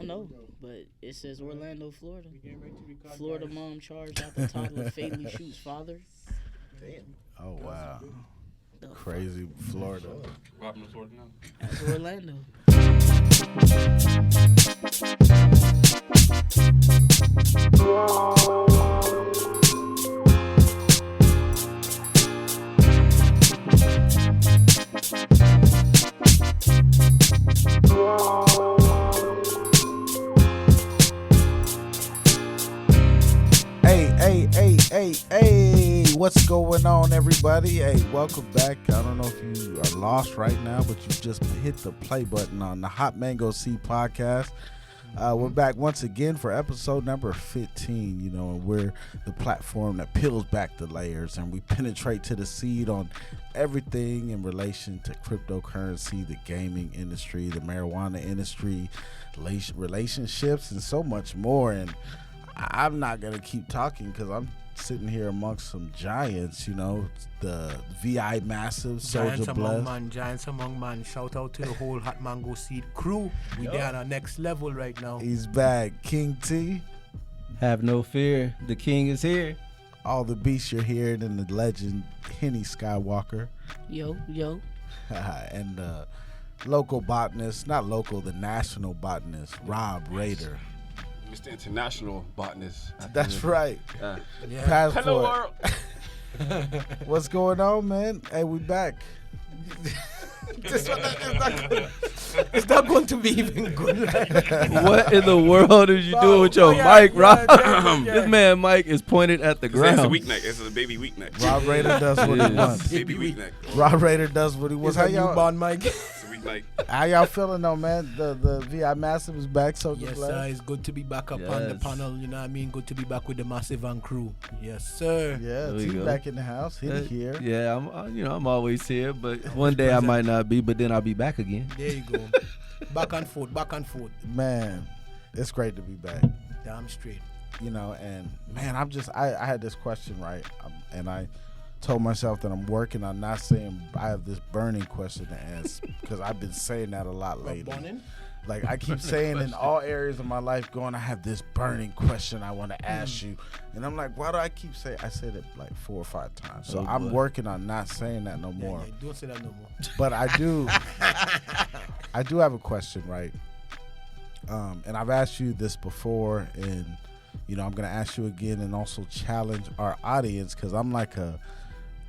don't know, but it says Orlando, Florida. Florida mom charged after toddler fatally shoots father. Damn. Oh wow. Crazy Florida. What happened to Florida now? That's Orlando. Hey, what's going on, everybody? Hey, welcome back. I don't know if you are lost right now, but you just hit the play button on the Hot Mango Seed podcast. We're back once again for episode number 15, and we're the platform that peels back the layers and we penetrate to the seed on everything in relation to cryptocurrency, the gaming industry, the marijuana industry, relationships, and so much more. And I'm not going to keep talking because I'm sitting here amongst some giants, the VI Massive, Souljah, Giants among man. Shout out to the whole Hot Mango Seed crew. We there on our next level right now. He's back. King T. Have no fear. The king is here. All the beasts you're hearing, and the legend Henny Skywalker. Yo. And the local botanist, not local, the national botanist, Rob Raider. Mr. International Botanist. That's right. Yeah. Passport. Hello, world. What's going on, man? Hey, we back. It's not going to be even good. What in the world is you doing with your mic, Rob? This man Mike is pointed at the ground. It's a weeknight. It's a baby weeknight. Rob Raider does what he wants. Baby weeknight. Rob Raider does what he wants. It's a newborn mic. It's a weeknight. How y'all feeling though, man? The VI Massive is back, so Yes, sir. It's good to be back up on the Yes. panel. You know what I mean? Good to be back with the Massive and crew. Yes, sir. Yeah, There we T go. back in the house. He's here. Yeah, I'm always here, but one day I might not be, but then I'll be back again. There you go. Back and forth. Man, it's great to be back. Damn straight. And man, I had this question, right? And I told myself that I'm working on not saying I have this burning question to ask because I've been saying that a lot lately. Like I keep saying in all areas of my life, I have this burning question I want to ask you, and I'm like, why do I keep saying? I said it like 4 or 5 times, so I'm working on not saying that no more. Yeah, don't say that no more. But I do have a question, right? And I've asked you this before, and I'm gonna ask you again, and also challenge our audience because I'm like a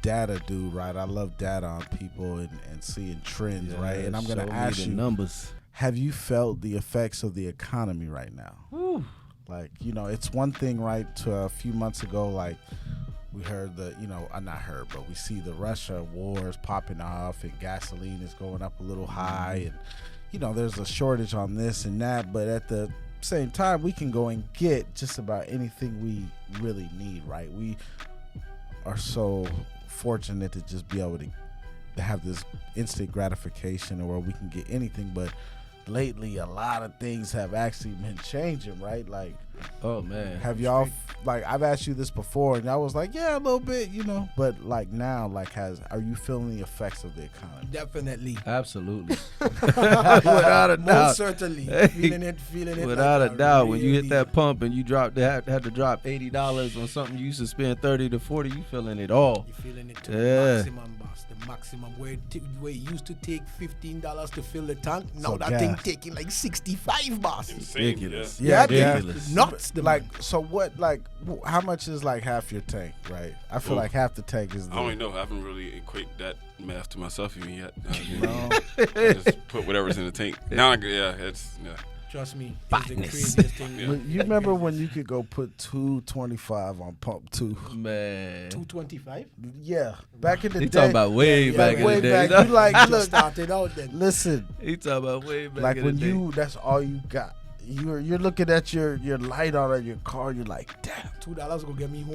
data dude, right? I love data on people and seeing trends, right? And I'm gonna ask you numbers. Have you felt the effects of the economy right now? Whew. Like, it's one thing, right, to a few months ago, like, we heard not heard, but we see the Russia wars popping off and gasoline is going up a little high and, there's a shortage on this and that, but at the same time, we can go and get just about anything we really need, right? We are so fortunate to just be able to have this instant gratification or where we can get anything, but lately a lot of things have actually been changing, right? Like, Oh man, have y'all I've asked you this before and y'all was like, yeah, a little bit, but like now, like, are you feeling the effects of the economy? Definitely. absolutely, without a doubt, Most certainly. Hey, Feeling it. without like a doubt. When you hit really- that pump and you had to drop $80 on something you used to spend $30 to $40, you feeling it all. You're feeling it to Yeah. the maximum, boss. The maximum. Where it used to take $15 to fill the tank, now So that gas. thing taking like 65, boss. Insane. Ridiculous. Yeah, ridiculous. Nuts. So what, how much is like half your tank, right? I feel Ooh. like half the tank is I don't even know. I haven't really equate that math to myself even yet. No. I just put whatever's in the tank. Now, it's Trust me, it's the Botanist. craziest thing. Yeah. You remember when you could go put 225 on pump 2? Man, 225. Yeah, back in the he day. talking about way Yeah, back in way the day. back. You like, Just look, started out then. listen, He talking about way back like in when the day. that's all you got. You're looking at your light on your car. You're like, damn, $2 go get me home.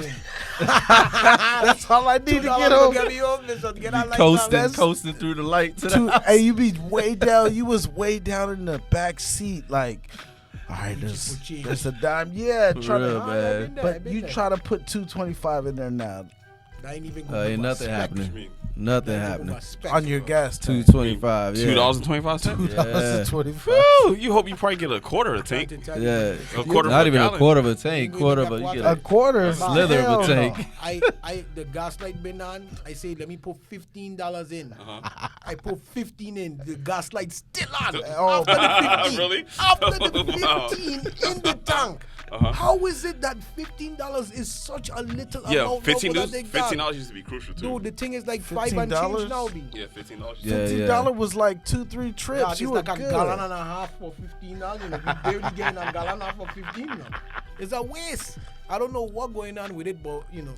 that's all I need to $2 get go home. get me home. Listen, get that light coasting through the light to the Two, house. hey, you be way down. You was way down in the back seat, like, all right, there's a dime. Yeah, try real, to, man. but you try to put 225 in there now. That ain't even Ain't good. nothing I happening. mean, Nothing happening. On your gas tank. $2.25. Yeah. $2.25. $2.25. You hope you probably get a quarter of a tank. Yeah. A quarter Not of a even gallon. a quarter of a tank. You get A quarter. a slither of a tank. I the gas light been on. I say let me put $15 in. I put 15 in. The gas light still on. After the 15. Really? After the Wow. 15 in the tank. How is it that $15 is such a little amount? $15 used to be crucial too. Dude, the thing is like $5 and change now, B. Yeah, $15. Yeah. $15 was like 2-3 trips. Yeah, You it's were like good. a gallon and a half for $15. You know, we barely getting a gallon and a half for 15 now. It's a waste. I don't know what's going on with it, but you know,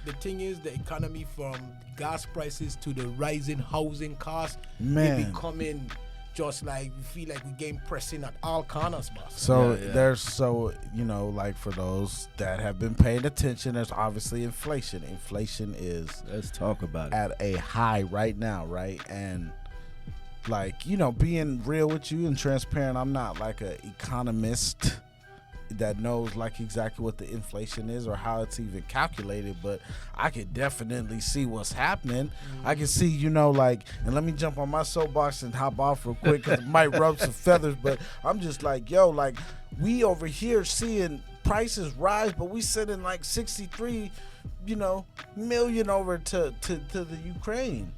the thing is the economy from gas prices to the rising housing costs, Man. it becoming just like we feel like we're getting pressing at all corners, boss. So Yeah. there's like for those that have been paying attention, there's obviously inflation. Inflation is Let's talk about it. at a high right now, right? And like, being real with you and transparent, I'm not like an economist that knows like exactly what the inflation is or how it's even calculated, but I can definitely see what's happening. I can see, like, and let me jump on my soapbox and hop off real quick because it might rub some feathers, but I'm just like, like we over here seeing prices rise, but we sending like 63, million over to the Ukraine.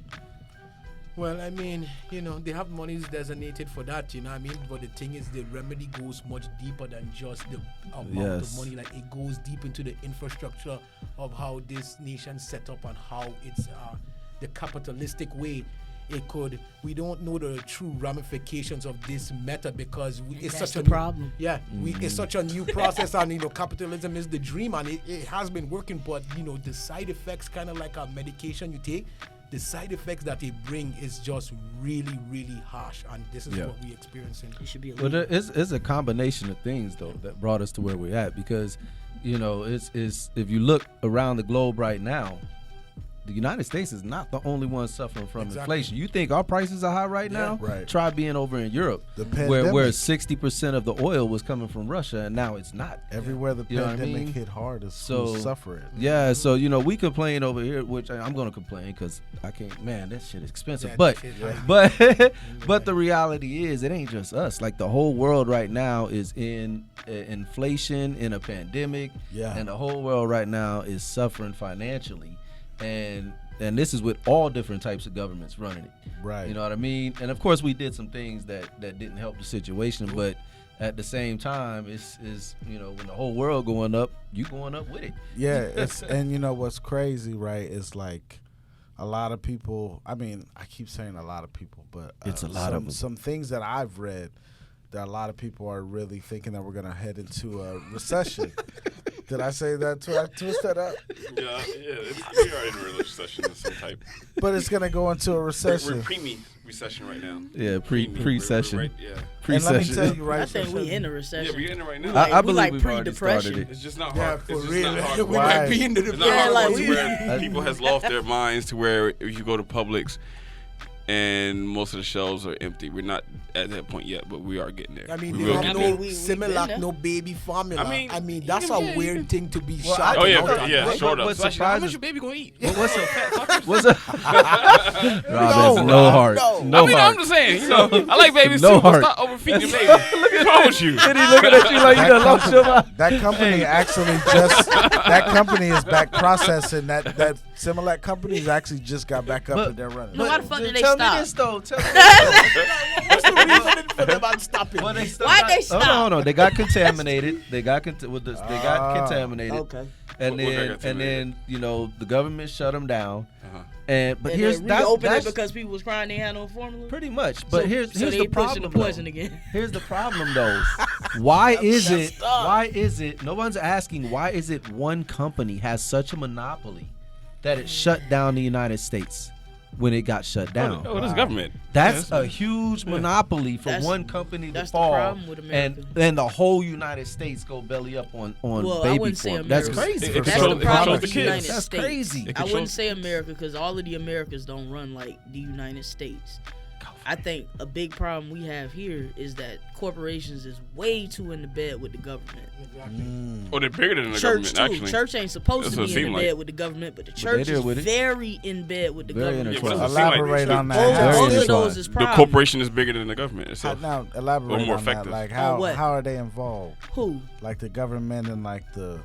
Well, I mean, they have monies designated for that, you know what I mean? But the thing is, the remedy goes much deeper than just the amount of money. Like, it goes deep into the infrastructure of how this nation's set up and how it's the capitalistic way we don't know the true ramifications of this method because it's That's such a the problem. Yeah, it's such a new process, and capitalism is the dream, and it has been working. But the side effects, kind of like a medication you take, the side effects that they bring is just really, really harsh, and this is what we're experiencing. It should be But it's a combination of things though that brought us to where we're at because, it's if you look around the globe right now, the United States is not the only one suffering from inflation. You think our prices are high right now? Right. Try being over in Europe, The where pandemic. 60% of the oil was coming from Russia, and now it's not. Everywhere the You know what I pandemic mean? hit hard is So suffering. yeah, so we complain over here, which I'm gonna complain because I can't. Man, that shit is expensive. Yeah, but that shit, but but the reality is, it ain't just us. Like the whole world right now is in inflation, in a pandemic, and the whole world right now is suffering financially, and this is with all different types of governments running it. Right. You know what I mean? And of course, we did some things that didn't help the situation, but at the same time, it's when the whole world going up, you going up with it. Yeah, it's and what's crazy, right? Is like a lot of people. I mean, I keep saying a lot of people, but It's a lot of them. Some things that I've read that a lot of people are really thinking that we're gonna head into a recession. Did I say that? I twist that up. Yeah, we are in a recession of some type. But it's gonna go into a We're recession. recession right now. Yeah, pre-session. We're right, yeah. And let me Pre-session. tell you, right? I think we in a recession. Yeah, we're in it right now. Like- I we believe like we've already started pre-depression. it. It's just not Yeah, hard. for It's just real. not hard. We Right. might be into the It's not Yeah, hard like to we- where people has lost their minds to where if you go to Publix and most of the shelves are empty. We're not at that point yet, but we are getting there. I mean, we they will have get no there. we Similac, been no baby formula. I I mean, mean, that's yeah, a yeah, weird yeah. thing to be Well, shot. Oh yeah, out yeah, on. short up. what Especially, how much surprises- your baby gonna eat? What's Fuckers. What's a Rob has no heart. No I mean, heart. I'm just saying, I like babies No too, but heart. stop overfeeding your baby. What's wrong with you? And he looking at you like you done lost your mind. That company actually that company is back processing. That Similac company has actually just got back up But- and they're running. No, why the fuck did they Tell stop? me this though. Tell me What's the reason for them on stopping? Well, they still Why'd got- they stop? Oh, no. They got contaminated. They got contaminated. Okay. And What got then contaminated? the government shut them down. Uh-huh. But And here's then reopened it that's because people was crying they had no formula. pretty much. But So- here's so they the pushing problem. the though. poison again. Here's the problem though. Why is it? up. Why is it? No one's asking. Why is it one company has such a monopoly that it shut down the United States when it got shut down? Oh, this is government. That's a huge monopoly for That's- one company to that's the fall, problem with America. and then the whole United States go belly up on Well, I baby wouldn't say formula. That's America. crazy. It for That's controls- the some it problem controls with the the kids. United That's States. crazy. It I controls- wouldn't say America because all of the Americas don't run like the United States. I think a big problem we have here is that corporations is way too in the bed with the government. Oh, they're bigger than the Church government, too. actually. Church ain't supposed That's to what be it in seemed the bed like. with the government, but the church deal is with it. very in bed with the Very government. intertwined. Yeah, but it seemed like Elaborate on that. Both, How both is of it- those is The problems. corporation is bigger than the government itself. Now elaborate Or more on that. effective. Like On what? how are they involved? Who? Like the government and like the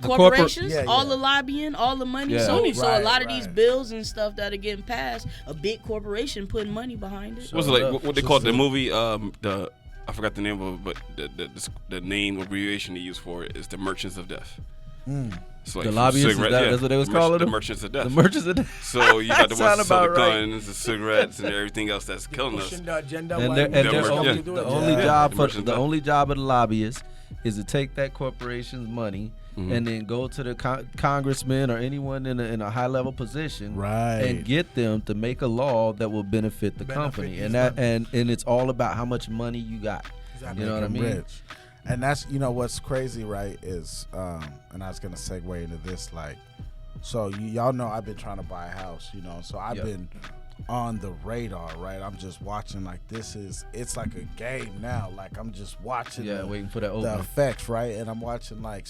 Corporations, Yeah, all yeah. the lobbying, all the money. Yeah. So a Right, lot of these right. bills and stuff that are getting passed, a big corporation putting money behind it. What's it like? What they call it? The movie? I forgot the name of it, but the name abbreviation they use for it is the Merchants of Death. It's like The from lobbyists, cigarette- that's what they was the merch- calling the them? Merchants of Death. The merchants of death. So you got the Sound ones that sell the about right. guns, the cigarettes, and everything else that's killing us. Pushing the agenda. And while their, we and do their what only, we do. the only Yeah. job The for merchants the of only job of the lobbyists is to take that corporation's money and then go to the congressman or anyone in a high level position Right. and get them to make a law that will benefit the company. these And that and it's all about how much money you got. Exactly. You know what I Make 'em mean? rich. And that's what's crazy, right? Is and I was gonna segue into this, like, so y'all know I've been trying to buy a house, so I've Yep. been on the radar, right? I'm just watching like it's like a game now. Like I'm just watching Yeah, waiting for that the open. effects, right? And I'm watching like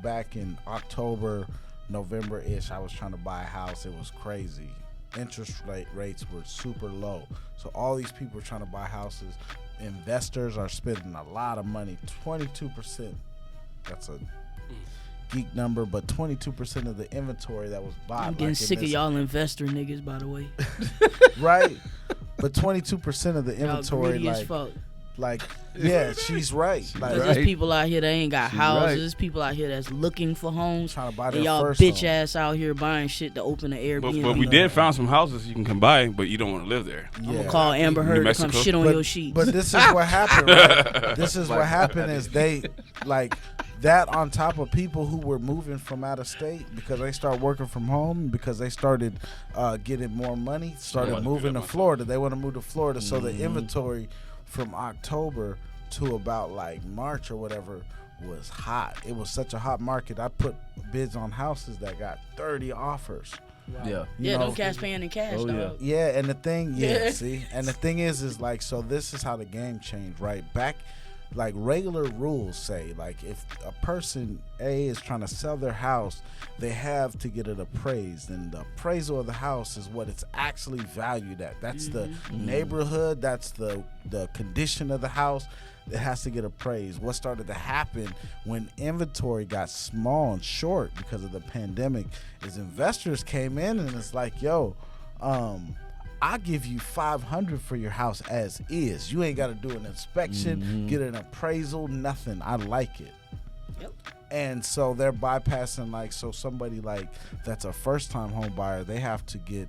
back in October, November ish, I was trying to buy a house. It was crazy. Interest rates were super low. So all these people are trying to buy houses. Investors are spending a lot of money. 22%. That's a geek number, but 22% of the inventory that was bought. I'm getting like, in sick of this- y'all investor niggas, by the way. right? But 22% of the Y'all inventory, greedy as fuck. yeah, she's right. Like, Cause there's people out here that ain't got She's houses. right. There's people out here that's looking for homes. trying to buy And their y'all first bitch home. ass out here buying shit to open an Airbnb. But we did find some houses you can come buy, but you don't want to live there. I'm Yeah. gonna call Amber Heard to come Mexico? shit on But- your sheets. But this is what happened, right? This is what happened is they like that on top of people who were moving from out of state because they started working from home, because they started getting more money, started Yeah. moving to Florida. They want to move to Florida. So the Mm-hmm. inventory from October to about like March or whatever was hot. It was such a hot market. I put bids on houses that got 30 offers. Yeah. yeah, you know, don't cash paying in cash, Oh, yeah. dog. Yeah, and the thing, Yeah. see, and the thing is like, so this is how the game changed, right? Back, like regular rules say, like if a person A is trying to sell their house, they have to get it appraised, and the appraisal of the house is what it's actually valued at. That's the neighborhood, that's the condition of the house. It has to get appraised. What started to happen when inventory got small and short because of the pandemic is investors came in and it's like, yo, I'll give you $500 for your house as is. You ain't got to do an inspection, get an appraisal, nothing. I like it. Yep. And so they're bypassing, like, so somebody like that's a first time home buyer, they have to get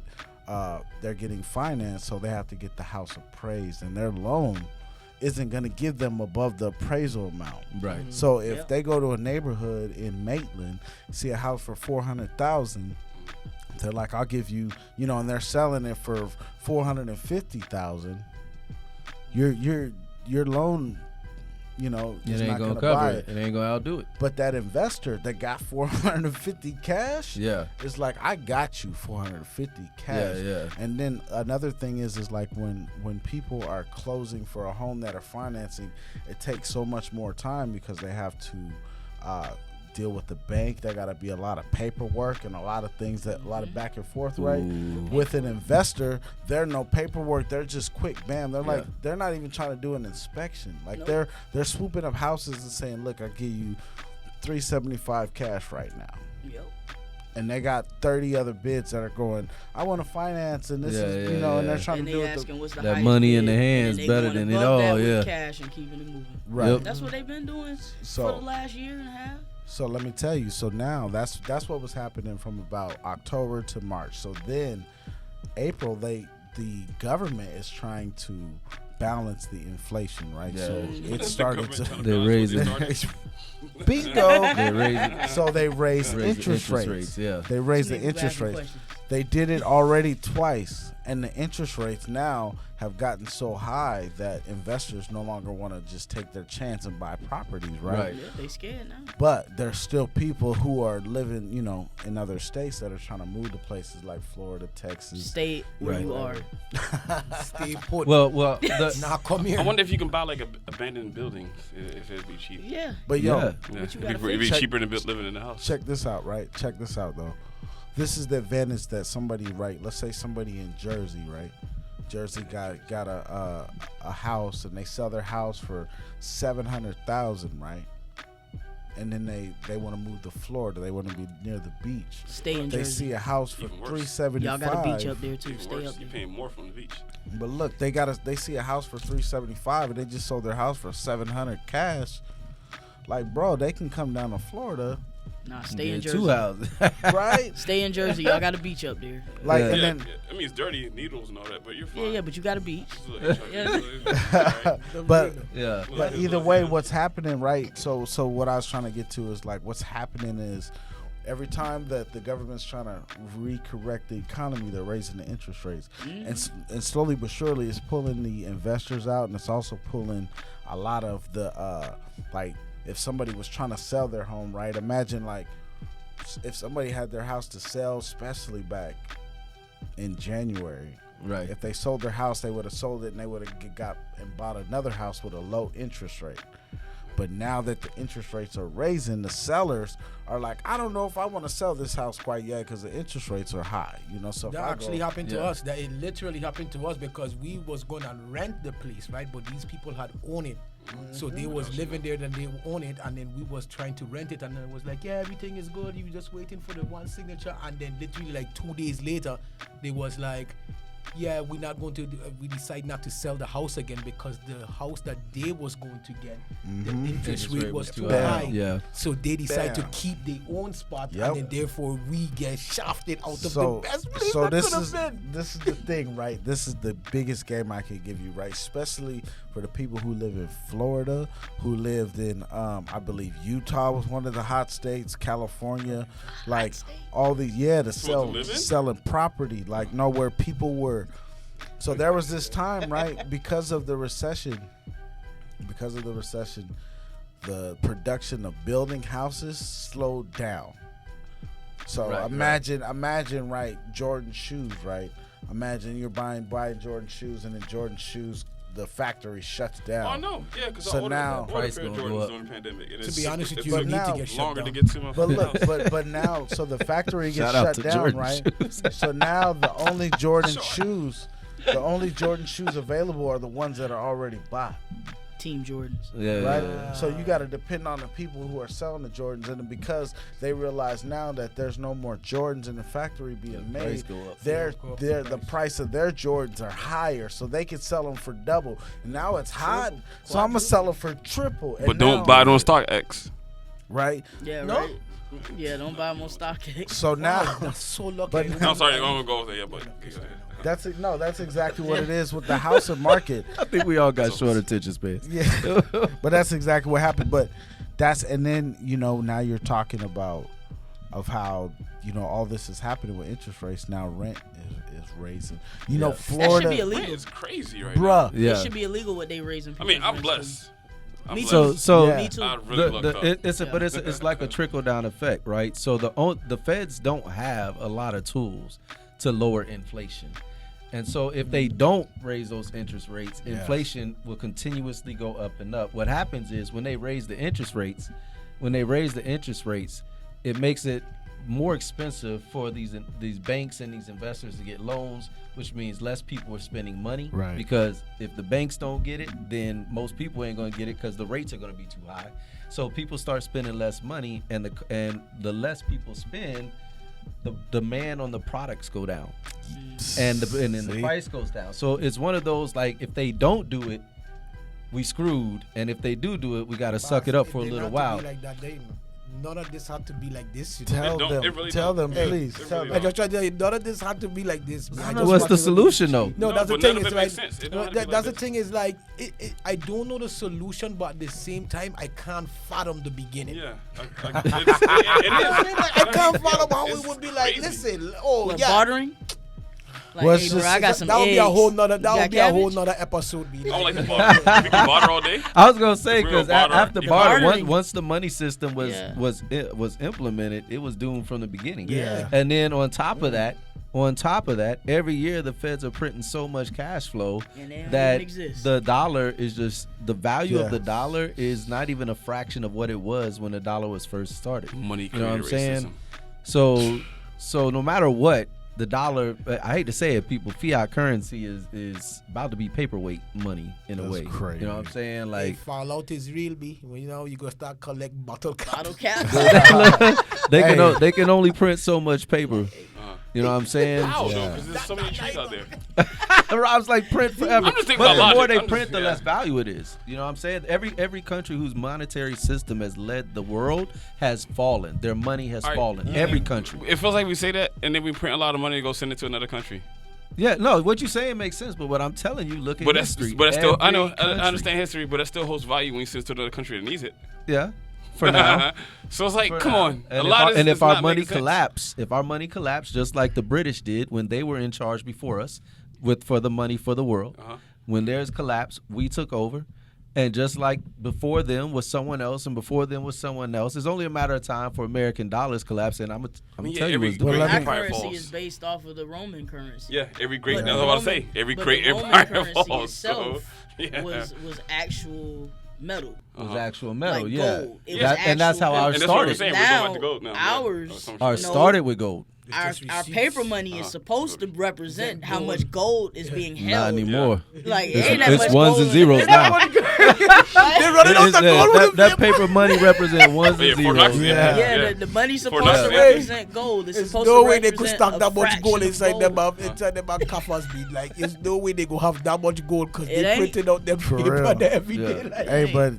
they're getting financed, so they have to get the house appraised, and their loan isn't going to give them above the appraisal amount. Right. So if Yep. they go to a neighborhood in Maitland, see a house for $400,000, they're like, I'll give you, and they're selling it for $450,000. Your loan, is It not ain't going gonna to cover buy it. It ain't gonna outdo it. But that investor that got $450 cash, Yeah. it's like, I got you $450 cash. Yeah. And then another thing is like when people are closing for a home that are financing, it takes so much more time because they have to deal with the bank. There got to be a lot of paperwork and a lot of things a lot of back and forth, right? With an investor, there's no paperwork. They're just quick, bam. They're like, they're not even trying to do an inspection. Like Nope. they're swooping up houses and saying, look, I'll give you $375 cash right now. Yep. And they got 30 other bids that are going, I want to finance, and this is, and they're trying And to they do it. asking what's the That highest money in bid, the hands and they better going than it above that all, with yeah. cash and keeping it moving. Right. Yep. That's what they've been doing So- for the last year and a half. So let me tell you. So now that's what was happening from about October to March. So then April, the government is trying to balance the inflation, right? Yeah. So The it started to They raise it. bingo. They raise it. So they raised Raise the interest rates. Yeah. They raised the Niggas interest asking rates. questions. They did it already twice, and the interest rates now have gotten so high that investors no longer want to just take their chance and buy properties, right? Yeah, they scared now. But there's still people who are living, in other states that are trying to move to places like Florida, Texas. Stay where you are. Stay put. Well, Now come here. I wonder if you can buy like abandoned buildings if it'd be cheap. Yeah. But Yeah, But you it'd gotta be check- cheaper than living in the house. Check this out, right? Check this out, though. This is the advantage that somebody, right? Let's say somebody in Jersey, right? Jersey got a house, and they sell their house for $700,000, right? And then they want to move to Florida. They want to be near the beach. Stay in They Jersey. see a house for Even worse. $375. Y'all got a beach up there too. Even Stay worse, up you're there. paying more from the beach. But look, they see a house for $375, and they just sold their house for $700 cash. Like, bro, they can come down to Florida, Nah, stay in Jersey. 2 houses. right? Stay in Jersey. Y'all got a beach up there. Like, Yeah. and Yeah, then I mean, it's dirty, needles and all that, but you're fine. Yeah, but you got a beach. but Yeah. But either way, what's happening, right? So what I was trying to get to is like what's happening is every time that the government's trying to recorrect the economy, they're raising the interest rates, and slowly but surely, it's pulling the investors out, and it's also pulling a lot of the like if somebody was trying to sell their home, right? Imagine like if somebody had their house to sell, especially back in January. Right. If they sold their house, they would have sold it and they would have got and bought another house with a low interest rate. But now that the interest rates are raising, the sellers are like, I don't know if I want to sell this house quite yet because the interest rates are high. So if That I actually go, happened to us. That it literally happened to us because we was gonna rent the place, right? But these people had owned it. So they was living there, then they own it, and then we was trying to rent it, and then it was like, yeah, everything is good. You just waiting for the one signature, and then literally like 2 days later, they was like, yeah, we're not going to. We decide not to sell the house again because the house that they was going to get, the interest rate was too high. Yeah. So they decide to Bam. keep their own spot, Yep. and then therefore we get shafted out of so the best place so that this could have is been. this is the thing, right? This is the biggest game I could give you, right? Especially for the people who live in Florida, who lived in I believe Utah was one of the hot states, California, like all these selling property, like where people were. So there was this time, right? Because of the recession, the production of building houses slowed down. So imagine, right, Jordan shoes, right? Imagine you're buying Jordan shoes, and then Jordan shoes, the factory shuts down. Oh no, yeah, because So now- price Price of gonna go Jordans up. during the pandemic. And To it's be honest with it's you, but we need now- to get shut longer down. to get to my But fucking look, house. but now, so the factory gets Shout out shut to down, Jordan right? shoes. So now the only Jordan shoes available are the ones that are already bought. Team Jordans. Yeah. Right, so you got to depend on the people who are selling the Jordans, and because they realize now that there's no more Jordans in the factory being price made, go up. the price of their Jordans are higher, so they can sell them for double. And now it's hot, so I'm gonna sell them for triple. And But don't now- buy it on StockX. right. Yeah, No. right. Yeah, don't buy them on StockX. So now, That's so lucky. But- I'm sorry, I'm gonna go there, yeah, but that's exactly what it is with the housing market. I think we all got short attention space. Yeah, but that's exactly what happened. But and then now you're talking about of how all this is happening with interest rates. Now rent is raising. Yeah. Florida, That should be illegal. it's crazy right now. bruh. Yeah. It should be illegal what they raising. I mean, I'm people's rents blessed. I'm Me blessed. So Yeah. Me too. I really lucked up. It's like a trickle down effect, right? So the feds don't have a lot of tools to lower inflation. And so if they don't raise those interest rates, inflation will continuously go up and up. What happens is when they raise the interest rates, it makes it more expensive for these banks and these investors to get loans, which means less people are spending money. Right. Because if the banks don't get it, then most people ain't going to get it because the rates are going to be too high. So people start spending less money, and the less people spend, the demand on the products go down, and then the See? price goes down. So it's one of those, like, if they don't do it, we screwed, and if they do it, we got to suck it up for a They little not to while. be like that, none of this had to be like this. Tell them, please. Tell them. I just try to tell you, none of this had to be like this. What's the solution though? No, that's the thing. Is like, that's the thing is like, I don't know the solution, but at the same time, I can't fathom the beginning. Yeah, I can't fathom how it would be like. Listen, bartering. Like, Well, hey, it's bro, just- I got some that would eggs. be a whole nother. You That got would be a whole cabbage? nother episode. I don't like the barter. We can barter all day. I was gonna say The real because barter. after Yeah. barter, Bartering. once the money system was Yeah. was implemented, it was doomed from the beginning. Yeah. And then on top of that, every year the feds are printing so much cash flow And they don't that even exist. the dollar is just the value of Yeah. the dollar is not even a fraction of what it was when the dollar was first started. Money You know what I'm created saying? racism. So no matter what, the dollar, I hate to say it, people, fiat currency is about to be paperweight money in a That's way. crazy. You know what I'm saying? Like Like Fallout is real, B. When you go start collect bottle caps. Bottle caps. they can only print so much paper. You know what I'm saying? How though? Yeah. Because there's so many trees out there. I was like, print forever. I'm just thinking But about the more logic. they I'm print, just- the yeah. less value it is. You know what I'm saying? Every country whose monetary system has led the world has fallen. Their money has All right. fallen. Every country. It feels like we say that, and then we print a lot of money to go send it to another country. Yeah, no, what you're saying makes sense. But what I'm telling you, look at But that's history. still. I know. Every I country. understand history, but that still holds value when you send it to another country that needs it. Yeah, for now. So it's like, For come now. on. And is if our not money making sense. collapse, just like the British did when they were in charge before us, for the money for the world, when theirs collapsed, we took over, and just like before them was someone else, and before them was someone else. It's only a matter of time for American dollars collapse, and I'm gonna tell you every what's doing. great Well, let Our me- empire currency falls. is based off of the Roman currency. Yeah, every great. But That's the what I was Roman- say. Every but great the Roman empire currency falls. So, itself yeah. was actual metal. It was actual metal, Like yeah. gold. It was And that's how actual ours And that's what we're started. saying. We're Now, going back to gold now. Yeah. ours- Or some shit. Ours No. started with gold. Our just our receipts. paper money is supposed to represent how much gold is being Not held. anymore. Like, it ain't that It's much ones gold and zeros now. They're running out the gold with That paper money represents ones Yeah, and for zeros. nothing. Yeah. Yeah, the money's supposed to nothing. represent gold. It's There's supposed no to way they could represent stock a that much fraction gold of inside gold. them coffers, be like. There's no way they go have that much gold because It they ain't. printed out them For paper real. every day. Yeah. Like, Hey, but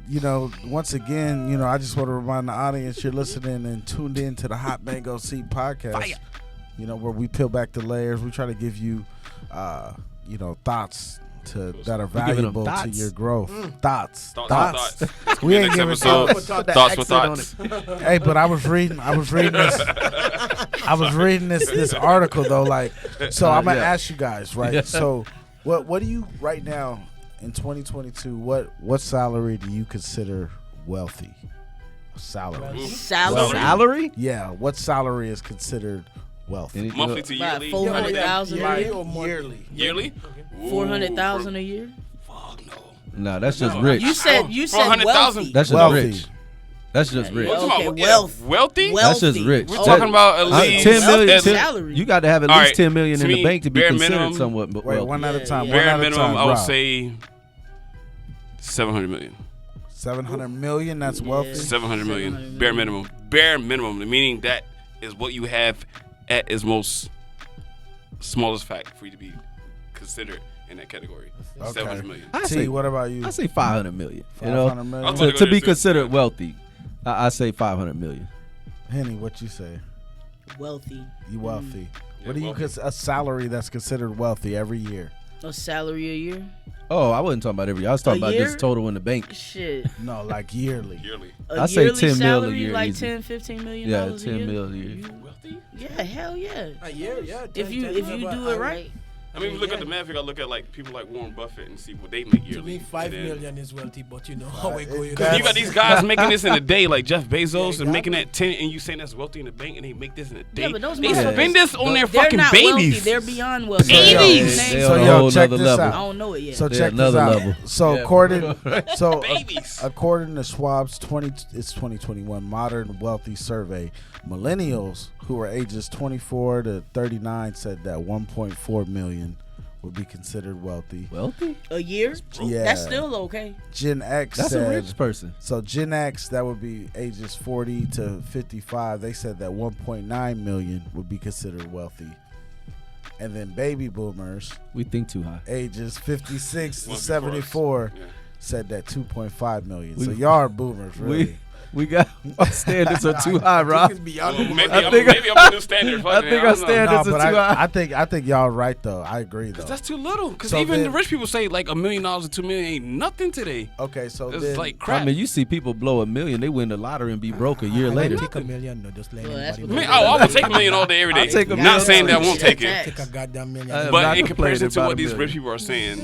once again, I just want to remind the audience you're listening and tuned in to the Hot Mango Seed podcast. Where we peel back the layers. We try to give you, thoughts that are giving them valuable to thoughts? your growth. Thoughts. Thoughts. We ain't Next giving episode. thoughts. Thoughts with thoughts. Hey, but I was reading this. I was reading this article though. Like, so I'm gonna yeah. ask you guys, right? Yeah. So, what do you right now in 2022? What salary do you consider wealthy? Salary. Salary. Salary? Yeah. What salary is considered wealthy? Anything Monthly to About yearly. 400,000 a year. yearly. Yearly? 400,000 a year. Fuck no. No, that's just No. rich. You said 400,000. wealthy. That's just Wealthy. rich. That's just rich. Yeah. What you talking Okay, about? wealth. Wealthy? Wealthy. That's just rich. We're That- talking about at least 10 million. Wealth is 10 salary. You got to have at All least right, 10 million to in the me, bank to be bare considered minimum- somewhat. Wait, wealthy. one at a Yeah, time. yeah. One Bare at a minimum, time. I would Rob. say 700 million. 700 million. That's wealthy. 700 million. 700 Bare million. minimum. Bare minimum. Meaning that is what you have at its most smallest fact for you to be considered in that category. Okay. 700 million. I T, say, what about you? I say 500 million. 500 million. I was To, about to go be there, too. considered wealthy, I say 500 million. Henny, what you say? Wealthy. You wealthy. Yeah, What do you wealthy. consider a salary that's considered wealthy every year? A salary a year? Oh, I wasn't talking about every year. I was talking A about year? just total in the bank. Shit. No, like yearly. Yearly. A I say yearly 10 mil a salary, year like easy. 10, 15 million Yeah, dollars 10 a year. mil a year. Wealthy? Yeah, hell yeah. Yeah. If you do it right. I mean, if you look at the math, you gotta look at like people like Warren Buffett and see what they make To yearly. me, 5 And then- million is wealthy, but you know how it go. That's- You got these guys making this in a day, like Jeff Bezos, Yeah, and making that 10, and you saying that's wealthy in the bank, and they make this in a day. Yeah, but those they motherfuckers- spend this on their They're fucking not wealthy. babies. They're beyond wealthy. So, yo, 80s. They So, on a yo, whole check nother this level. I out. don't know it yet. So They're check this another out. level. So Yeah, Babies. according to Schwab's 2021 Modern Wealthy Survey, millennials who are ages 24 to 39 said that 1.4 million would be considered wealthy. Wealthy? A year? Yeah. That's still okay. Gen X That's said, a rich person. so Gen X, that would be ages 40 to 55. They said that 1.9 million would be considered wealthy. And then baby boomers, We think too high. ages 56 to 1 before us. 74, Yeah. said that 2.5 million. So y'all are boomers, really. We got our standards are too high, Rob. Maybe I'm a new standard. I think our standards are too high. I think y'all right though. I agree though. That's too little. Because So even then- the rich people say like $1 million or $2 million ain't nothing today. Okay, so It's then, like crap. I mean, you see people blow $1 million, they win the lottery and be broke a year I later. take $1 million. No, just let Well, that's anybody what know. I will take $1 million all day, every day. I'll take $1 Not million. saying that I won't take it. Take a goddamn million. I'm But not in complaining comparison to about what $1 these million. rich people are saying,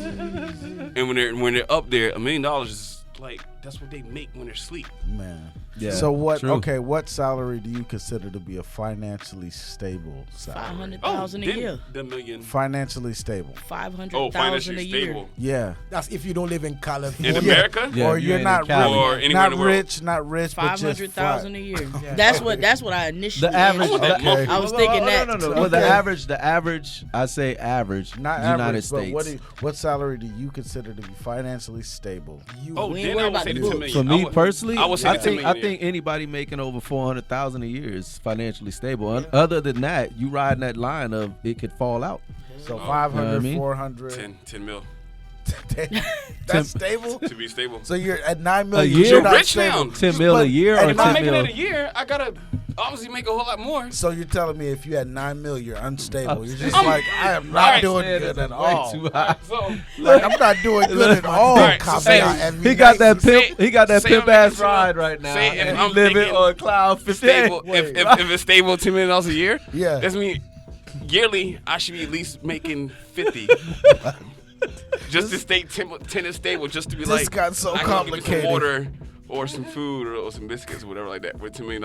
and when they're up there, $1 million is like that's what they make when they're asleep. man. Yeah, So what? true. Okay, what salary do you consider to be a financially stable salary? $500,000 a year. The million. Financially stable. $500,000 a Financially year. stable. Yeah. That's if you don't live in California. In America? Yeah, or you you're ain't not in Cali. really, Or anywhere in not the world. rich, but just 500,000 a year. Yeah. That's what I initially. The average, answered. that month. I was thinking that. No. Okay. Well, the average, I say average, not United average, States. but what salary do you consider to be financially stable? Oh, We ain't then worried I would about say the the $10 books. million. For me I would- personally, I would say the $10 million. I think anybody making over 400,000 a year is financially stable. Other than that, you riding that line of it could fall out. So Oh. 500, You know what I mean? 400. 10 mil That's stable? to be stable. So you're at 9 million. year? You're You're not rich stable. now. 10 mil a But- year and or if If I'm 10 making mil? it a year, I gotta obviously make a whole lot more. So you're telling me if you had 9 mil, you're unstable. You're just I'm- like, I am All not right, doing Man, good that's at way all. too high. So Like, I'm not doing good at all. Alright, so say- He got that Say- pimp. He got that say pimp I'm ass making ride some- right now. say if and I'm he living thinking on cloud 50. stable. If it's stable, $10 million a year. Yeah. That's mean yearly I should be at least making 50. Just to stay 10 is stable, just to be This like got so I can give me complicated. some water or some food or some biscuits or whatever like that with $2 million.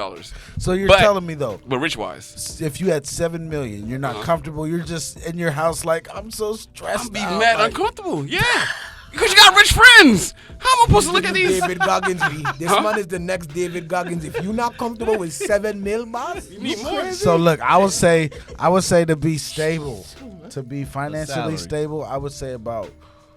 So you're But- telling me though, But rich wise, if you had 7 million, you're not comfortable. You're just in your house like, I'm so stressed. I'm being out. mad like, uncomfortable. Yeah. Because you got rich friends. How am I supposed to look at these? David Goggins, B. This man is the next David Goggins. If you're not comfortable with 7 mil, boss, You need more. So look, I would say to be stable, to be financially salary. stable, I would say about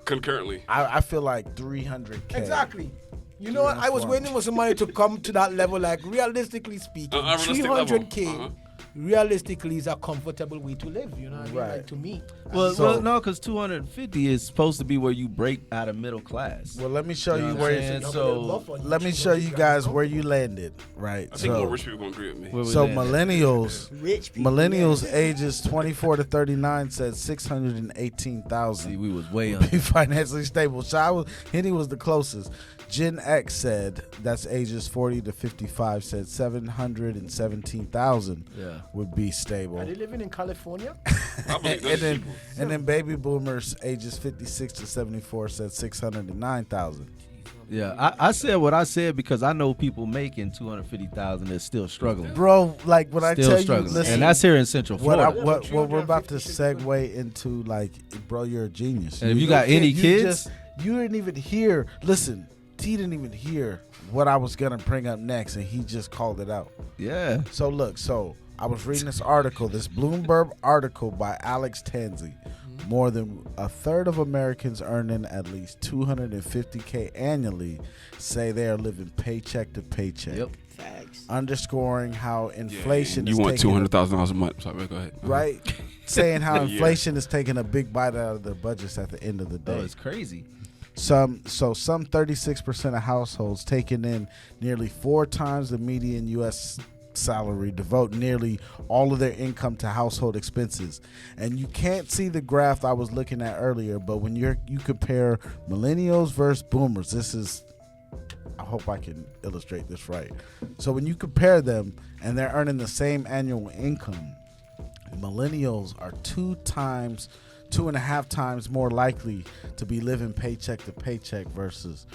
Concurrently. I feel like 300K. exactly. You know what? I was waiting for somebody to come to that level. Like realistically speaking, Unrealistic level. 300K. Realistically, is a comfortable way to live. You know what I mean? Right. Like, to me. Well, no, because 250 is supposed to be where you break out of middle class. Well, let me show you know what where. I'm saying? So Let me show you guys where you landed. Right. I think So, more rich people gonna agree with me. where we so landed. millennials, Rich people. millennials ages 24 to 39 said See, 618,000 we was way be under. financially stable. So Henny was the closest. Gen X said that's ages 40 to 55 said 717,000 Yeah. would be stable. Are they living in California? I believe And those then, people. and then baby boomers ages 56 to 74 said 609,000. Yeah, I said what I said because I know people making 250,000 that's still struggling. Bro, like when I Still tell you, struggling. listen, And that's here in Central what Florida. we're about to segue into, like, bro, you're a genius. And if you got any you kids? you didn't even hear. Listen, T didn't even hear what I was gonna bring up next, and he just called it out. Yeah. So look, I was reading this article, this Bloomberg article by Alex Tanzi. More than a third of Americans earning at least 250K annually say they are living paycheck to paycheck. Yep. Facts. Underscoring how inflation You is want taking $200,000 a month? Sorry, go ahead. right? Saying how Yeah. inflation is taking a big bite out of their budgets at the end of the Oh, day. it's crazy. Some 36% of households taking in nearly 4 times the median U.S. salary devote nearly all of their income to household expenses. And you can't see the graph I was looking at earlier, but when you compare millennials versus boomers, I hope I can illustrate this right. So when you compare them and they're earning the same annual income, millennials are 2.5 times more likely to be living paycheck to paycheck versus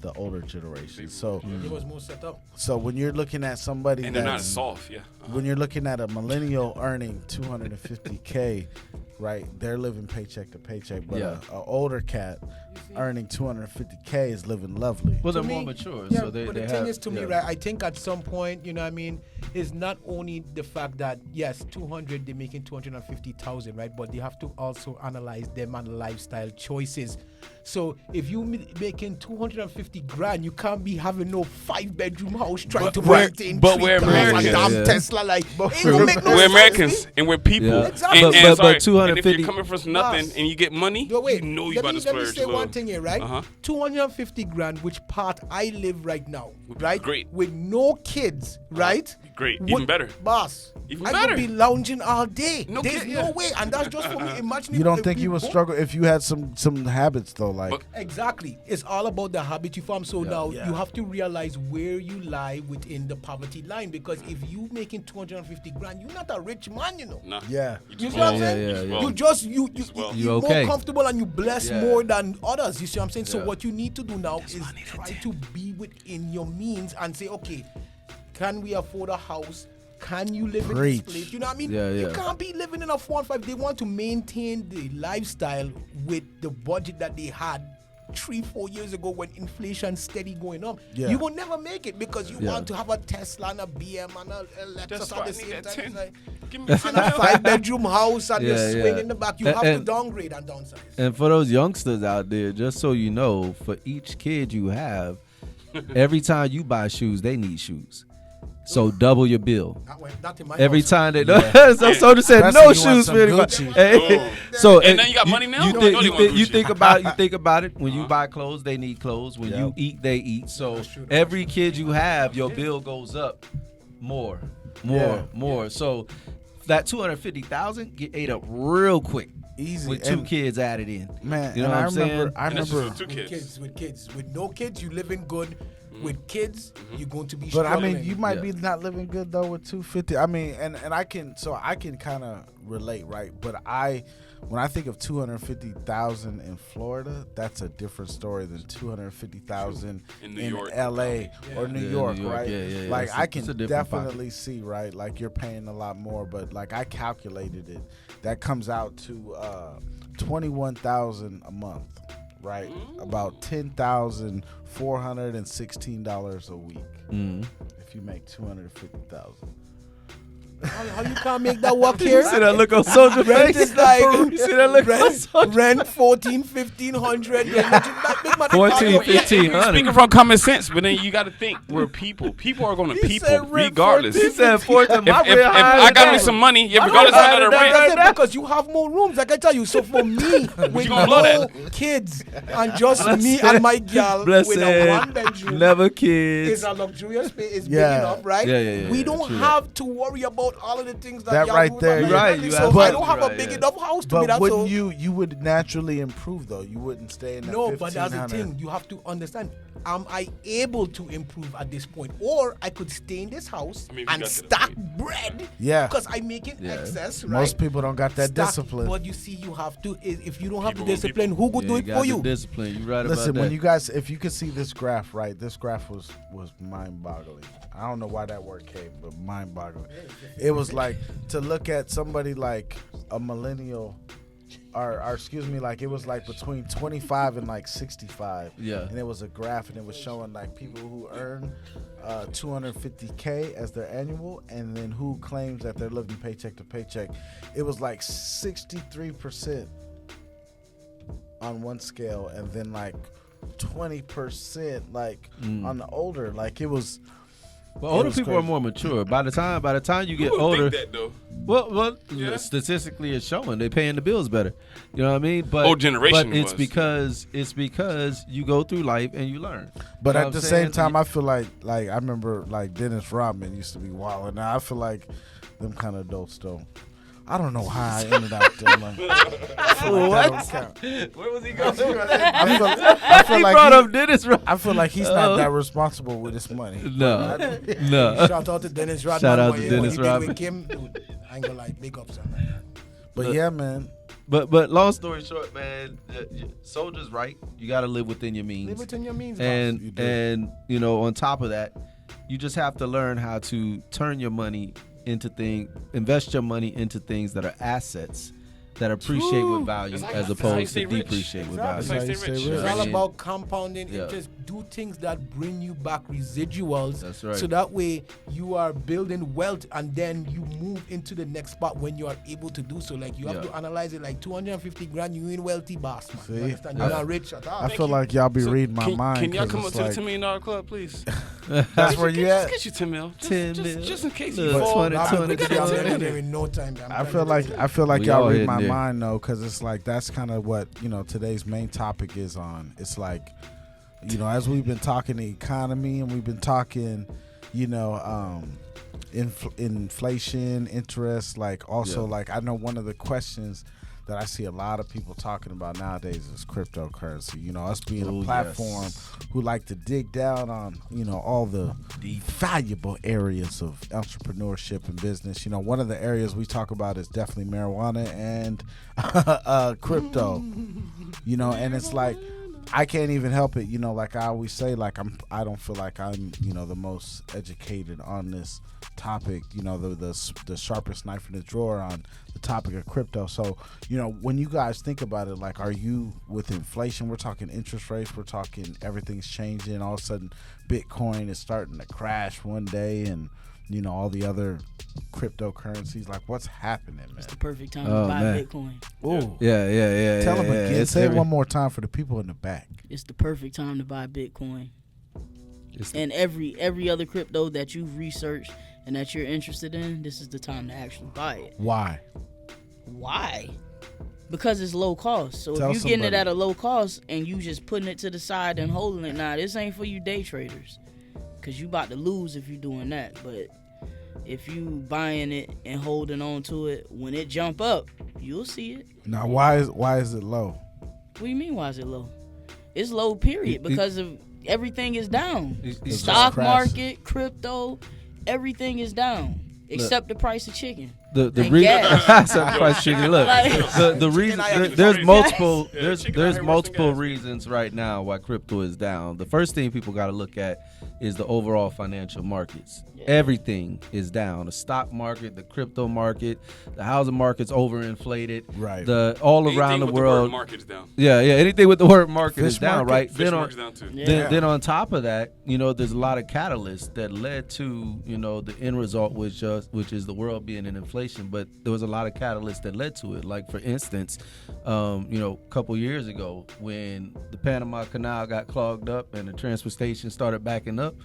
the older generation. So It was more set up. when you're looking at somebody And they're not that's as soft, yeah. when you're looking at a millennial earning 250K, right? They're living paycheck to paycheck, but Yeah. a older cat earning 250K is living lovely. Well, To they're more me, mature, yeah, so they but they the have. thing is, to me, yeah. right, I think at some point, you know what I mean, is not only the fact that, yes, 200, they're making 250,000, right, but they have to also analyze them and lifestyle choices. So if you making 250 grand, you can't be having no 5-bedroom house trying to maintain. But we're Americans. A damn Tesla, like it don't make no we're sense, Americans and we're people. Yeah. Exactly. And But and if 250 you're coming from nothing and you get money, No, wait. you know you about to Let me splurge. say one thing here, right? 250 grand, which part I live right now, right? Great. With no kids, right? Great. Even better. Boss. Even I better. could be lounging all day. No There's kid, no yeah. way, and that's just for me. Imagine You if don't if think we you would both- struggle if you had some habits though, like Exactly. It's all about the habit you form. So now you have to realize where you lie within the poverty line, because if you making 250 grand, you're not a rich man, you know. Nah. yeah. You see what I'm saying? yeah. You just you're okay. more comfortable and you bless Yeah. more than others. You see what I'm saying? So Yeah. what you need to do now is try to be within your means and say, okay, can we afford a house? Can you live Preach. in this place? You know what I mean? Yeah, You yeah. can't be living in a 4-5. They want to maintain the lifestyle with the budget that they had 3-4 years ago when inflation steady going up. Yeah. You will never make it because you Yeah. want to have a Tesla and a BM and a Lexus That's at why I the need same that time. 10. It's like, Give me 10. and a 5-bedroom house and Yeah, the swing yeah. in the back. You have to And- downgrade and downsize. And for those youngsters out there, just so you know, for each kid you have, every time you buy shoes, they need shoes. So double your bill. Not in my Every house. time they so Soldier said Especially no you want shoes some for anybody. Gucci. Hey, so And then you got money now? You, No, think, no, they you, want think, you Gucci. think about it. When you buy clothes, they need clothes. When you eat, they eat. So every kid you have, your bill goes up more. So that 250,000 get ate up real quick Easy. with 2 And, kids added in. man, You know and what I I'm saying? I And that's remember just with 2 kids. With kids. With no kids, you living good. With kids, you're going to be But I struggling. mean, you might Yeah. be not living good though with 250. I mean, and I can kind of relate, right? But when I think of 250,000 in Florida, that's a different story than 250,000 In New in York, LA or New Yeah, York, New York. right? Yeah. Like It's I a can different pocket. definitely see, right? Like you're paying a lot more, but like I calculated it, that comes out to $21,000 a month, right? About $10,416 a week if you make 250,000. How you can't make that work here? You see that look on Soldier Rent face? is like You see that look on Soldier? rent $1,400. $1,500. 14, 1500. Speaking from common sense, but then you got to think we're people. People are going to people said rent regardless. He said 14. If I got me some money, yeah, regardless of higher the than rent. that. Because you have more rooms, like I tell you. So for me, with gonna blow no that? kids and just me and my girl Blessed, with a 1-bedroom, never is kids. a luxurious space. It's Yeah. big enough, right? Yeah, We don't true have to worry about all of the things that That y'all right do. there, With my you're right, family. you So I absolutely don't have a right, big yeah. enough house to be But that. wouldn't So you would naturally improve though? You wouldn't stay in that no, but that's the 1,500. thing. You have to understand. Am I able to improve at this point, or I could stay in this house I mean, we and got to the stack point. bread? Yeah. Because I make it excess, right? Most people don't got that Stack- discipline. But you see, you have to. If you don't have People the gonna discipline, people. who could do it for you? Discipline. You right Listen, about when that. you guys, if you could see this graph, right? This graph was mind-boggling. I don't know why that word came, but mind-boggling. It was like to look at somebody like a millennial, or excuse me, like it was like between 25 and like 65. Yeah. And it was a graph, and it was showing like people who earn 250K as their annual, and then who claims that they're living paycheck to paycheck. It was like 63% on one scale, and then like 20% like on the older. Like it was. Well, it older was people crazy. are more mature. By the time you get Who would older, think that though? well, Yeah. statistically it's showing they're paying the bills better. You know what I mean? But Old generation But it's was. because you go through life and you learn. But You know at what the I'm same saying? time, I feel like I remember like Dennis Rodman used to be wild, and now I feel like them kind of adults don't. I don't know how I ended up there. Like, I feel like that don't count. Where was he going? I feel He like brought up Dennis Rodman. I feel like he's not that responsible with his money. No. Shout out to Dennis Rodman. Shout out what to he- Dennis what he did Rodman. with Kim, dude, I ain't gonna lie, big ups on that. But yeah, man. But long story short, man, Soldier's right. You got to live within your means. Live within your means, boss. And you know, on top of that, you just have to learn how to turn your money into invest your money into things that are assets that appreciate with value That's as how you opposed stay to rich. depreciate with Exactly. value. That's how you stay rich. It's It's all I mean, about compounding yeah. interest. Do things that bring you back residuals. That's right. So that way you are building wealth, and then you move into the next spot when you are able to do so. Like you have Yeah. to analyze it. Like 250 grand, you ain't wealthy, boss, man. See? You understand? I- You're not rich at all. I feel like y'all be So reading my mind. Can y'all 'cause come up it's to the like, $10 million club, please? that's where you at? Get you 10 mil. 10 mil. Just in case Look, you fall. 20, I'm 20, gonna get 20. there in no time. I feel like We y'all all read hitting my there. mind though, because it's like that's kind of what today's main topic is on. It's like, as we've been talking the economy and we've been talking, inflation, interest, like also Yeah. like I know one of the questions that I see a lot of people talking about nowadays is cryptocurrency. Us being Oh, a platform yes. who like to dig down on all the valuable areas of entrepreneurship and business. One of the areas we talk about is definitely marijuana and crypto. And it's like I can't even help it. Like I always say, like I don't feel like I'm the most educated on this topic. The sharpest knife in the drawer on the topic of crypto. So when you guys think about it, like, are you with inflation? We're talking interest rates. We're talking everything's changing. All of a sudden, Bitcoin is starting to crash one day, and all the other cryptocurrencies. Like, what's happening, man? It's the perfect time Oh, to buy man. Bitcoin. Ooh. Yeah. Tell them again. It's Say it every- one more time for the people in the back. It's the perfect time to buy Bitcoin. it's- And every other crypto that you've researched and that you're interested in, this is the time to actually buy it. Why? Why? Because it's low cost. So Tell if you're getting it somebody. at a low cost and you just putting it to the side and holding it, this ain't for you day traders. Because you about to lose if you're doing that. But if you buying it and holding on to it, when it jump up, you'll see it. Now, why is it low? What do you mean, why is it low? It's low, period, because of everything is down. It's Stock crashing. market, crypto, everything is down. Except the price of chicken. The And reason gas. price chicken. Look, Like- the reason out here there's crazy. multiple Yeah, there's chicken out here worse than multiple gas. reasons right now why crypto is down. The first thing people got to look at is the overall financial markets. Everything is down. The stock market, the crypto market, the housing market's overinflated. Right. The all Anything around the with world. word market's down. Yeah. Anything with the word market Fish is down, market? right? Fish Then on, market's down too. Yeah. then on top of that, there's a lot of catalysts that led to, the end result, which is the world being in inflation. But there was a lot of catalysts that led to it. Like, for instance, a couple years ago when the Panama Canal got clogged up and the transportation started backing up,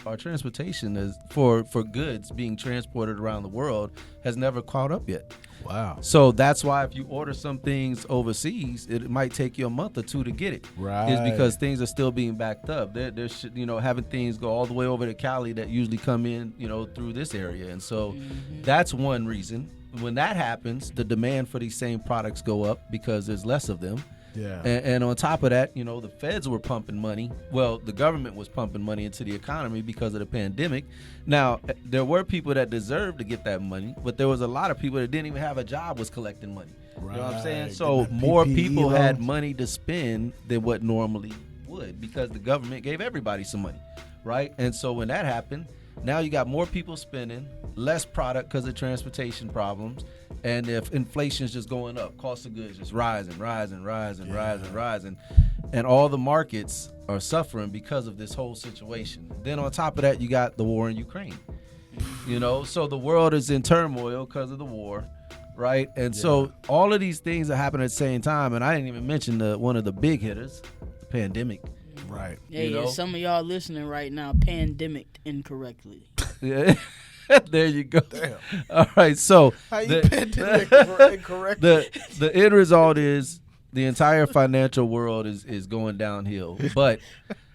our transportation is for goods being transported around the world has never caught up yet. Wow. So that's why if you order some things overseas, it might take you a month or two to get it. Right. Is because things are still being backed up. They're having things go all the way over to Cali that usually come in, through this area. And so that's one reason. When that happens, the demand for these same products go up because there's less of them. Yeah. And on top of that, the feds were pumping money. Well, the government was pumping money into the economy because of the pandemic. Now, there were people that deserved to get that money, but there was a lot of people that didn't even have a job was collecting money. You know what I'm saying? Right. So Getting that more PPE people had loans. money to spend than what normally would because the government gave everybody some money, right? And so when that happened, now you got more people spending, less product because of transportation problems, and if inflation is just going up, cost of goods just rising, and all the markets are suffering because of this whole situation. Then on top of that, you got the war in Ukraine. So the world is in turmoil because of the war, right? And so all of these things are happening at the same time, and I didn't even mention one of the big hitters, the pandemic. Right. Yeah, some of y'all listening right now pandemicked incorrectly. Yeah. There you go. Damn. All right, so How you the, pandemic incorrect? the end result is the entire financial world is going downhill. But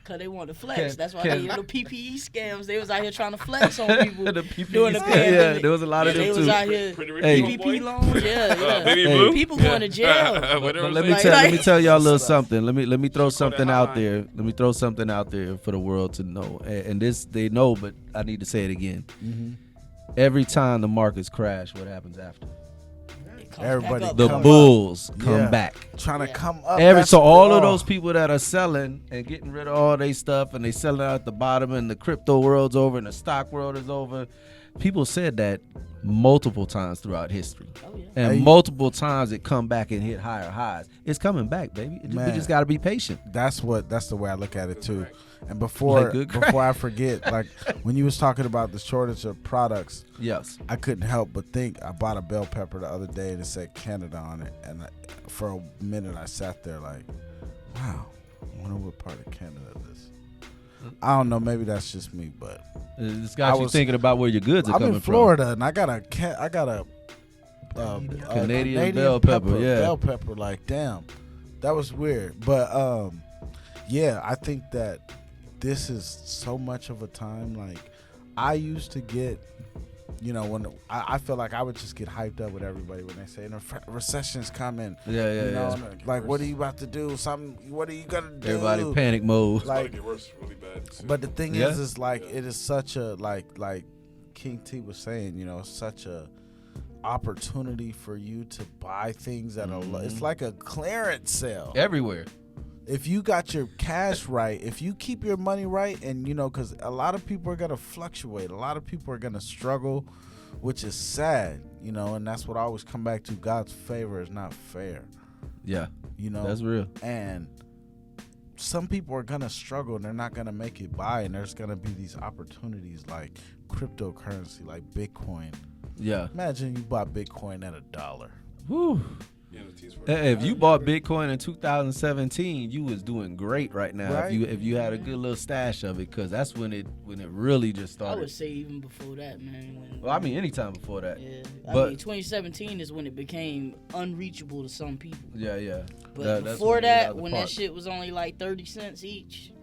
Because they want to flex. Can- That's why can- they the PPE scams. They was out here trying to flex on people the PPE during the scam, pandemic. yeah, there was a lot of They them was too. out here Pretty rich Hey. PPP loans. Yeah. Baby Hey. blue? People going to jail. Whatever But let I'm me saying. let me tell y'all a little something. Let me throw Just call that something out hotline. there. Let me throw something out there for the world to know. And this they know, but I need to say it again. Every time the markets crash, what happens after? It comes Everybody back up. The Come bulls come Yeah. back. Trying to come up. So all of oh. those people that are selling and getting rid of all their stuff and they selling out at the bottom and the crypto world's over and the stock world is over, People said that multiple times throughout history. Oh, yeah. And multiple times it come back and hit higher highs. It's coming back, baby. We just got to be patient. That's the way I look at it too. And before I forget, like when you was talking about the shortage of products, yes, I couldn't help but think. I bought a bell pepper the other day and it said Canada on it, and for a minute I sat there like, wow, I wonder what part of Canada this is. I don't know, maybe that's just me, but it's got you thinking about where your goods are coming from. I'm in Florida and I got a Canadian bell pepper, yeah. Bell pepper, like damn, that was weird. But yeah, I think that this is so much of a time. Like I used to get, when I feel like I would just get hyped up with everybody when they say recession's coming. Yeah. Like what are you about to do? What are you gonna do? Everybody panic mode. Like, it's gonna get worse really bad soon. But the thing is like it is such a like King T was saying, such a opportunity for you to buy things that are it's like a clearance sale Everywhere. if you got your cash right, if you keep your money right, and because a lot of people are gonna fluctuate, a lot of people are gonna struggle, which is sad, and that's what I always come back to. God's favor is not fair. Yeah, that's real. And some people are gonna struggle and they're not gonna make it by, and there's gonna be these opportunities like cryptocurrency, like Bitcoin. Yeah, imagine you bought Bitcoin at $1. Whew. Hey, if you bought Bitcoin in 2017, you was doing great right now. Right? If you had a good little stash of it, because that's when it really just started. I would say even before that, man. Well, I mean, anytime before that. Yeah, but 2017 is when it became unreachable to some people. Yeah. But before that, when that shit was only like 30 cents each,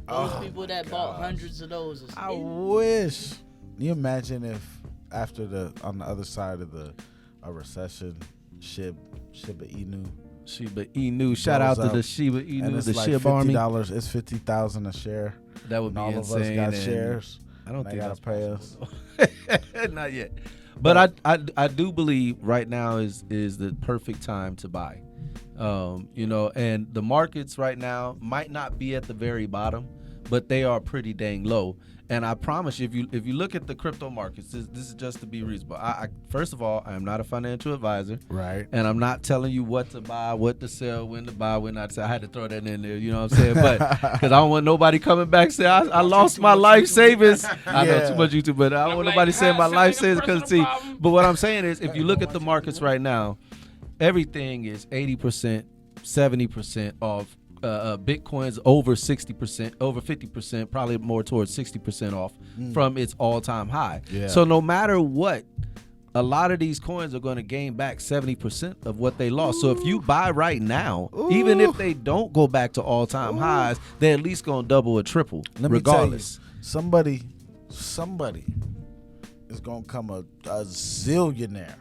those people that bought hundreds of those. I wish. Can you imagine if after on the other side of a recession, Shiba Inu. Shout out to the Shiba Inu, and it's the like Shiba Army. It's $50,000 a share. That would be all insane. Of us got shares. I don't think gotta pay us. Not yet. But I do believe right now is the perfect time to buy. And the markets right now might not be at the very bottom, but they are pretty dang low. And I promise you, if you look at the crypto markets, this is just to be reasonable. I first of all, I am not a financial advisor, right? And I'm not telling you what to buy, what to sell, when to buy, when not to sell. I had to throw that in there, you know what I'm saying? But because I don't want nobody coming back saying I lost my life savings. I know too much YouTube, but I don't want nobody saying my life savings because see. But what I'm saying is, if you look at the markets right now, everything is 80%, 70% off. Bitcoin's over 60%, over 50%, probably more towards 60% off from its all-time high. Yeah. So no matter what, a lot of these coins are going to gain back 70% of what they lost. So if you buy right now, even if they don't go back to all-time highs, they're at least going to double or triple, regardless. Somebody is going to come a zillionaire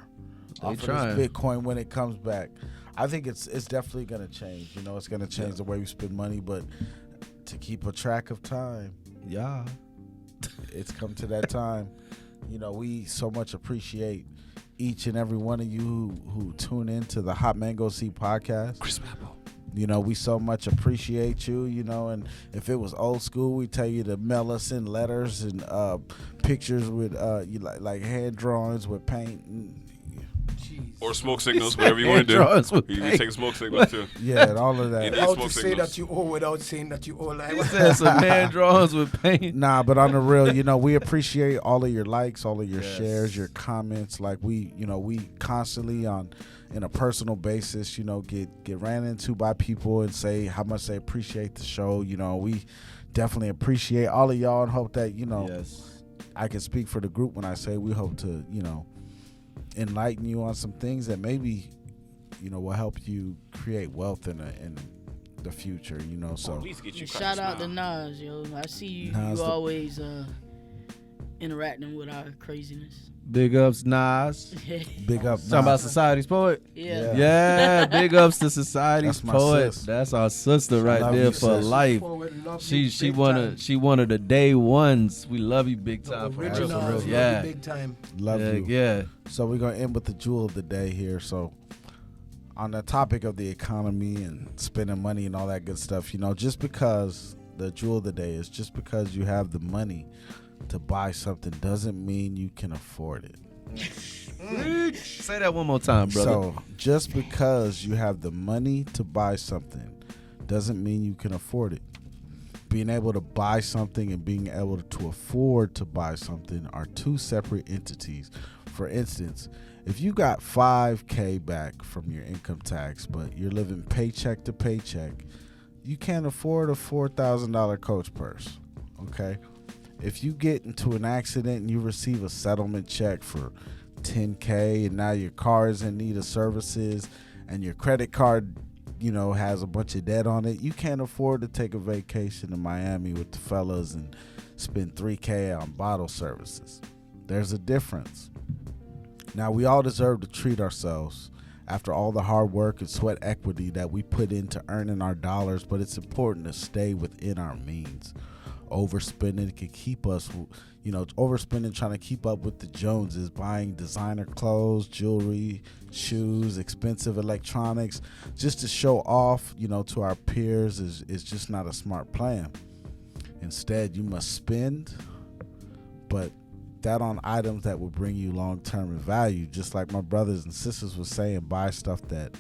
off of this Bitcoin when it comes back. I think it's definitely going to change. It's going to change the way we spend money, but to keep a track of time, it's come to that time. We so much appreciate each and every one of you who tune into the Hot Mango Seed podcast. Chris Babel. We so much appreciate you, and if it was old school, we tell you to mail us in letters and pictures with like hand drawings with paint and, or smoke signals, whatever you want to do. You take smoke signals too. Yeah, and all of that. How to say that you owe without saying that you owe. Like some hand drawings with paint. Nah, but on the real, we appreciate all of your likes, all of your shares, your comments. Like we constantly in a personal basis, get ran into by people and say how much they appreciate the show. We definitely appreciate all of y'all and hope that I can speak for the group when I say we hope to enlighten you on some things that maybe will help you create wealth in the future, so shout out to Nas, I see you always interacting with our craziness. Big ups Nas. Big up Nas. Talking about Society's Poet. Yeah, big ups to Society's Poet. Sis. That's our sister right there for life. She one of the day ones. We love you big time. Big time. Love you. Yeah. So we're gonna end with the jewel of the day here. So on the topic of the economy and spending money and all that good stuff, just because the jewel of the day is just because you have the money to buy something doesn't mean you can afford it. Say that one more time, brother. So just because you have the money to buy something doesn't mean you can afford it. Being able to buy something and being able to afford to buy something are two separate entities. For instance, if you got $5,000 back from your income tax, but you're living paycheck to paycheck, you can't afford a $4,000 Coach purse, okay? If you get into an accident and you receive a settlement check for $10,000 and now your car is in need of services and your credit card, has a bunch of debt on it, you can't afford to take a vacation in Miami with the fellas and spend $3,000 on bottle services. There's a difference. Now, we all deserve to treat ourselves after all the hard work and sweat equity that we put into earning our dollars, but it's important to stay within our means. Overspending can keep us, overspending trying to keep up with the Joneses, buying designer clothes, jewelry, shoes, expensive electronics, just to show off, to our peers is just not a smart plan. Instead, you must spend, but that on items that will bring you long-term value. Just like my brothers and sisters were saying, buy stuff that,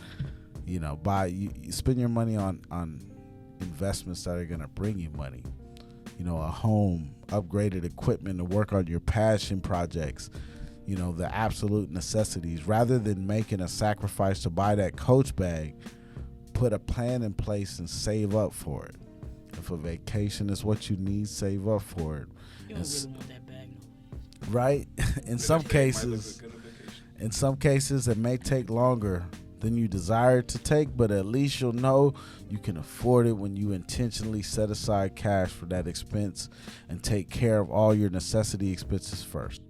you spend your money on investments that are going to bring you money. A home, upgraded equipment to work on your passion projects, the absolute necessities. Rather than making a sacrifice to buy that Coach bag, put a plan in place and save up for it. If a vacation is what you need, save up for it. You don't really want that bag, no. Right? In some cases, it may take longer than you desire to take, but at least you'll know you can afford it when you intentionally set aside cash for that expense and take care of all your necessity expenses first.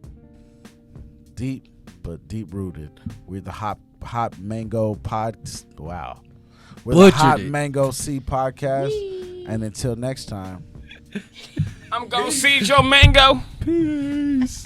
Deep, but deep rooted. We're the Hot Mango Pod. Wow. We're the Hot Mango C podcast. And until next time, I'm gonna see your mango. peace.